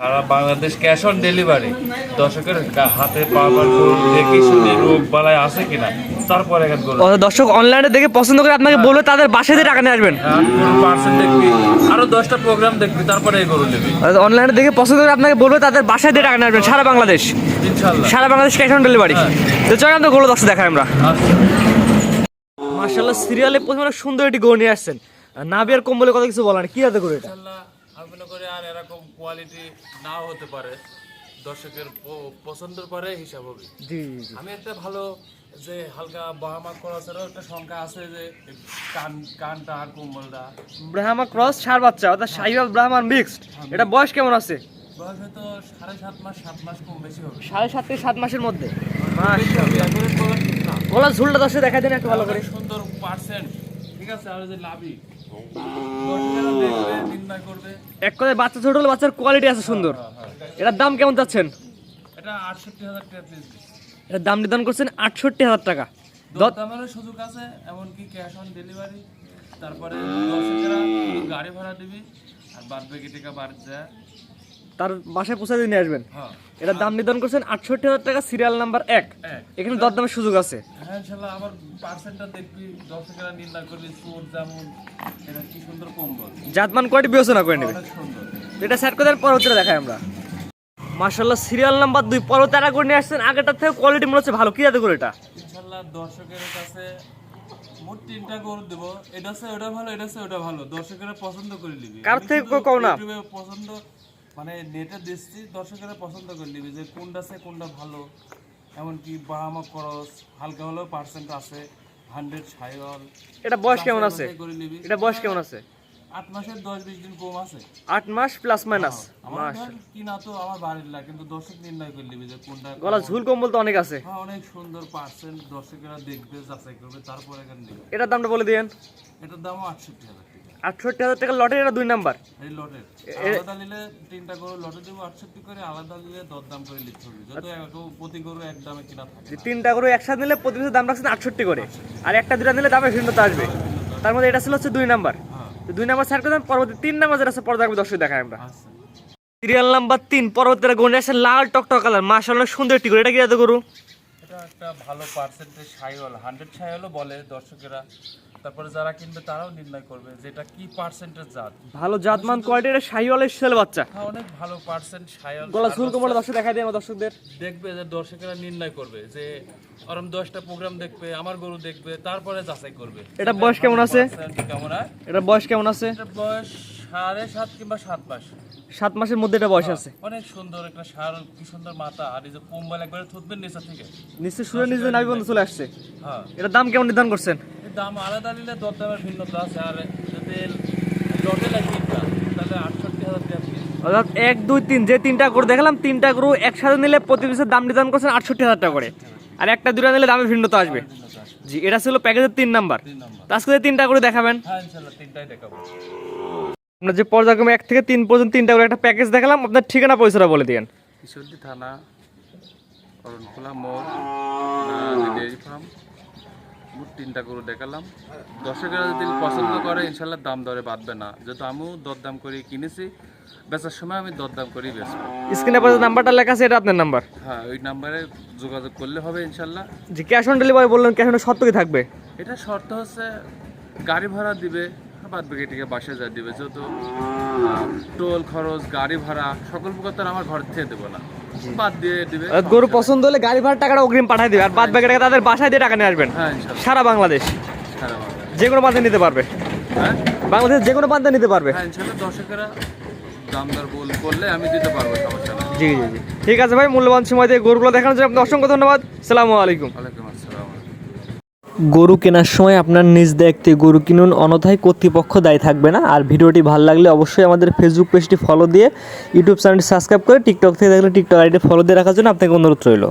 Sara Bangladesh cash on delivery. দর্শকের হাতে পাওয়ার দেখে শুনে রোগ বালাই আছে কিনা তারপরে এখন গরু। দর্শক অনলাইনে দেখে পছন্দ করে আপনাকে বলবে, তাদের বাসায় দিয়ে টাকা নিয়ে আসবেন। পার্সেন্ট দেখবি, আরো 10টা প্রোগ্রাম দেখবি, তারপরে এই গরু নেবি। অনলাইনে দেখে পছন্দ করে আপনাকে বলবে, তাদের বাসায় দিয়ে টাকা নিয়ে আসবেন। সারা বাংলাদেশ, ইনশাআল্লাহ সারা বাংলাদেশ ক্যাশ অন ডেলিভারি। তো চলেন আমরা গরু দর্শক দেখাই আমরা। মাশাআল্লাহ, সিরিয়ালে প্রথমে সুন্দর একটি গরু নিয়ে আসছেন। নাবিয়ার কম্বলে কত কিছু বলার, কি হাতে করে এটা? আমি মনে করি আর এরকম কোয়ালিটি নাও হতে পারে, দর্শকের পছন্দের পরে হিসাব হবে। জি আমি একটা ভালো যে হালকা বাহামা ক্রসেরও একটা সংখ্যা আছে, যে কানটা আর কোমলটা ব্রাহ্মা ক্রস সার বাচ্চা, অর্থাৎ শাহিওয়াল ব্রাহ্মার মিক্সড। এটা বয়স কেমন আছে? বয়স হয়তো 7.5 মাস কম বেশি হবে। 7.5 থেকে 7 মাসের মধ্যে। গলা ঝুলটা দর্শক দেখা দেন একটু ভালো করে। সুন্দর পার্সেন্ট, ঠিক আছে। আর যে লাভি এক কথায় বাচ্চা ছোট হলে বাচ্চার কোয়ালিটি আছে সুন্দর। এটার দাম কেমন চাচ্ছেন? এটা 68,000 টাকা পিস। এটার দাম নির্ধারণ করছেন 68,000 টাকা। দরদামেরও সুযোগ আছে, এমনকি ক্যাশ অন ডেলিভারি। তারপরে দর্শকেরা গাড়ি ভাড়া দিবি, আর বাদ বাকি টাকা বাড়ছে তার বাসায় পৌঁছে দিয়ে নিয়ে আসবেন। হ্যাঁ, এটার দাম নির্ধারণ করছেন 68,000 টাকা, সিরিয়াল নাম্বার 1। এখানে দরদামের সুযোগ আছে। হ্যাঁ ইনশাআল্লাহ। আবার পার্সেন্টটা দেখবি, দর্শকেরা নির্ণয় করবি সুর যেমন। এটা কি সুন্দর কম্বল, জাতমান কোয়ালিটি বিবেচনা করে নেবে। অনেক সুন্দর। এটা সেট করে দেন, পরবর্তীটা দেখাই আমরা। মাশাআল্লাহ, সিরিয়াল নাম্বার 2 পরবর্তীটা করে নিয়ে আসছেন। আগেটার থেকে কোয়ালিটি মনে হচ্ছে ভালো। কি জাতে করে এটা? ইনশাআল্লাহ দর্শকের কাছে মোট 3টা গরু দেব। এটা আছে ওটা ভালো, এটা আছে ওটা ভালো, দর্শকেরা পছন্দ করে নিবি। কার থেকে কও না, ইউটিউবে পছন্দ মানে নেটে দিচ্ছি, দর্শকেরা পছন্দ করে নিবি যে কোনটা আছে কোনটা ভালো। এমনকি বাহামা ক্রস হালকা হলেও পার্সেন্ট আছে, 100 শাহিওয়াল। এটা বয়স কেমন আছে? এটা বয়স কেমন আছে? 8 মাসের 10-20 দিন কম আছে। 8 মাস প্লাস মাইনাস। মাশাআল্লাহ, কিনা তো আমার বাড়ির লাগে, কিন্তু দর্শক নির্ণয় করে নিবি যে কোনটা। গলা ঝুল কম্বল তো অনেক আছে। হ্যাঁ, অনেক সুন্দর পার্সেন্ট, দর্শকেরা দেখবে, যাচাই করবে, তারপরে এখানে নিবে। এটার দামটা বলে দিয়েন। এটার দামও 68,000 টাকা। 68,000 টাকা লটে। এটা 2 নাম্বার। এই লটের আলাদা নিলে 3টা গরু লটে দেবো 68 করে, আলাদা নিলে দরদাম করে নিতে হবে। যত প্রতি গরু এক দামে কিনা থাকে। 3টা গরু একসাথে নিলে প্রতি পিসের দাম রাখছেন 68 করে, আর একটা দুটা নিলে দামে ভিন্নতা আসবে। তার মধ্যে এটা ছিল হচ্ছে 2 নাম্বার। তো 2 নাম্বার সাইড করে দেন। পরবর্তী 3 নাম্বার যেটা আছে পর্দা দর্শক দেখাই আমরা। সিরিয়াল নাম্বার 3 পরবর্তীটা গরু আছে লাল টকটক কালার। মাশাআল্লাহ, সুন্দর একটি গরু। এটা কি জাতের গরু? এটা একটা ভালো পার্সেন্টেজ শাহিওয়াল, 100 শাহিওয়ালও বলে দর্শকেরা। তারপরে যারা কিনবে তারাও নির্ণয় করবে যে এটা কি পার্সেন্টেজ জাত। ভালো জাতমান কোয়ালিটির শাহিওয়ালের সেল বাচ্চা। হ্যাঁ, অনেক ভালো পার্সেন্ট শাহিওয়াল। গলা ঝুল কমলে দর্শক দেখাই দেয় আমার দর্শকদের। দেখবে যে দর্শকেরা নির্ণয় করবে যে ওরম 10টা প্রোগ্রাম দেখবে, আমার গরু দেখবে, তারপরে যাচাই করবে। এটা বয়স কেমন আছে? কেমন হয়? এটা বয়স কেমন আছে? এটা বয়স 7.5 কিংবা 7 মাস। 7 মাসের মধ্যে এটা বয়স আছে। অনেক সুন্দর একটা সার, কি সুন্দর মাথা, আর এই যে কোম্বল একবারে থুতবেন নিচে থেকে নিচে শুয়ে নিচে নাভি বন্ধ চলে আসছে। হ্যাঁ, এটার দাম কেমন নির্ধারণ করছেন? এর দাম আলাদা নিলে দরদামের ভিন্নতা আছে। আর যদি লটে লাগে তাহলে 68,000 টাকা পিস। অর্থাৎ 1 2 3 যে 3টা গরু দেখালাম, 3টা গরু একসাথে নিলে প্রতি পিসের দাম নির্ধারণ করছেন 68,000 টাকা করে, আর একটা দুটা নিলে দামে ভিন্নতা আসবে। জি, এটা ছিল প্যাকেজের 3 নাম্বার। আজকে 3টা করে দেখাবেন। হ্যাঁ ইনশাআল্লাহ 3টাই দেখাবো। আমরা যে পর্যায়ক্রমে 1 থেকে 3 পর্যন্ত 3টা করে একটা প্যাকেজ দেখালাম, আপনার ঠিকানা পয়সাটা বলে দিয়েন। ঈশ্বরদী থানা, অরণখোলা মোড়, ডেয়ারি ফার্ম। মোট 3টা গরু দেখালাম। দর্শকেরা যদি পছন্দ করে ইনশাআল্লাহ দাম দরে বাঁধবে না, যেহেতু আমিও দরদাম করে কিনেছি, বেচার সময় আমি দরদাম করেই বেচবো। স্ক্রিনে পরে নাম্বারটা লেখা আছে, এটা আপনার নাম্বার। হ্যাঁ, ওই নাম্বারে যোগাযোগ করলে হবে ইনশাআল্লাহ। জি, ক্যাশ অন ডেলিভারি বললেন, ক্যাশ অন শর্ত কি থাকবে? এটা শর্ত হচ্ছে গাড়ি ভাড়া দিবে, বাদ বাকি টাকা বাসায় যা দিবে, যেহেতু টোল খরচ, গাড়ি ভাড়া সকল প্রকার তো আমার ঘর থেকে দেবো না, বাদ দিয়ে দিবে। গরু পছন্দ হলে গাড়ি ভাড়ার টাকাটা অগ্রিম পাঠিয়ে দিবে, আর বাদ বাকি টাকা তাদের বাসায় দিয়ে টাকা নিয়ে আসবেন। হ্যাঁ ইনশাআল্লাহ, সারা বাংলাদেশ, সারা বাংলাদেশ যে কোনো প্রান্তে নিতে পারবে। হ্যাঁ, বাংলাদেশের যে কোনো প্রান্তে নিতে পারবে। হ্যাঁ ইনশাআল্লাহ। দর্শকেরা দাম দর বললে আমি দিতে পারবো, সমস্যা নেই। জি জি জি, ঠিক আছে ভাই, মূল্যবান সময় দিয়ে গরুগুলো দেখানোর জন্য আপনাকে অসংখ্য ধন্যবাদ। আসসালামু আলাইকুম। ওয়ালাইকুম আসসালাম। গরু কেনার সময় আপনার নিজ দায়িত্বে গরু কিনুন, অন্যথায় কর্তৃপক্ষ দায়ী থাকবে না। আর ভিডিওটি ভালো লাগলে অবশ্যই আমাদের ফেসবুক পেজটি ফলো দিয়ে, ইউটিউব চ্যানেলটি সাবস্ক্রাইব করে, টিকটক থেকে দেখলে টিকটক আইডি ফলো দিয়ে রাখার জন্য আপনাকে অনুরোধ রইল।